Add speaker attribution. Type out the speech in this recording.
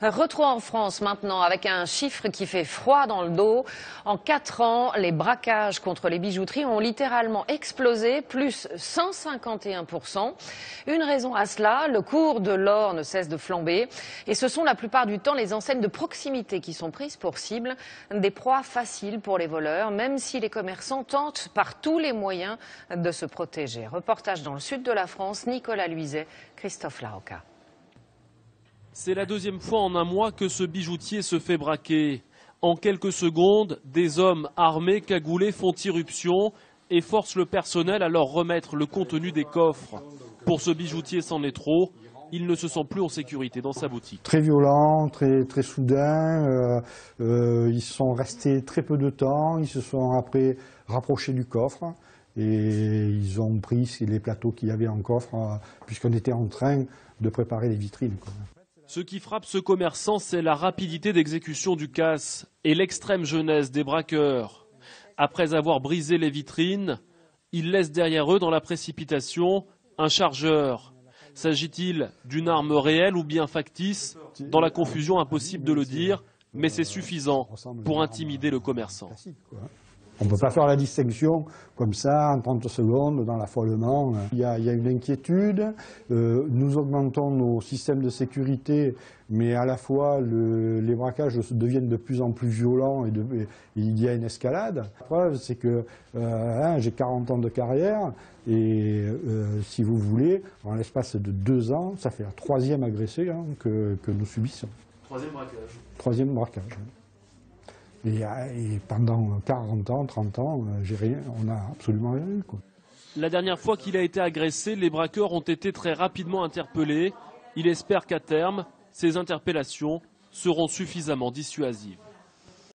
Speaker 1: Retour en France maintenant avec un chiffre qui fait froid dans le dos. En 4 ans, les braquages contre les bijouteries ont littéralement explosé, plus 151%. Une raison à cela, le cours de l'or ne cesse de flamber. Et ce sont la plupart du temps les enseignes de proximité qui sont prises pour cible, des proies faciles pour les voleurs, même si les commerçants tentent par tous les moyens de se protéger. Reportage dans le sud de la France, Nicolas Luizet, Christophe Larocca.
Speaker 2: C'est la deuxième fois en un mois que ce bijoutier se fait braquer. En quelques secondes, des hommes armés, cagoulés font irruption et forcent le personnel à leur remettre le contenu des coffres. Pour ce bijoutier, c'en est trop. Il ne se sent plus en sécurité dans sa boutique.
Speaker 3: Très violent, très soudain. Ils sont restés très peu de temps. Ils se sont après rapprochés du coffre. Et ils ont pris les plateaux qu'il y avait en coffre, puisqu'on était en train de préparer les vitrines.
Speaker 2: Ce qui frappe ce commerçant, c'est la rapidité d'exécution du casse et l'extrême jeunesse des braqueurs. Après avoir brisé les vitrines, ils laissent derrière eux dans la précipitation un chargeur. S'agit-il d'une arme réelle ou bien factice? Dans la confusion, impossible de le dire, mais c'est suffisant pour intimider le commerçant.
Speaker 3: On ne peut pas faire la distinction comme ça en 30 secondes dans l'affolement. Il y a une inquiétude, nous augmentons nos systèmes de sécurité, mais à la fois les braquages deviennent de plus en plus violents et il y a une escalade. La preuve, c'est que j'ai 40 ans de carrière et si vous voulez, en l'espace de 2 ans, ça fait la 3e agressé que nous subissons.
Speaker 2: 3e braquage.
Speaker 3: 3e braquage. Et pendant 40 ans, 30 ans, on n'a absolument rien eu.
Speaker 2: La dernière fois qu'il a été agressé, les braqueurs ont été très rapidement interpellés. Il espère qu'à terme, ces interpellations seront suffisamment dissuasives.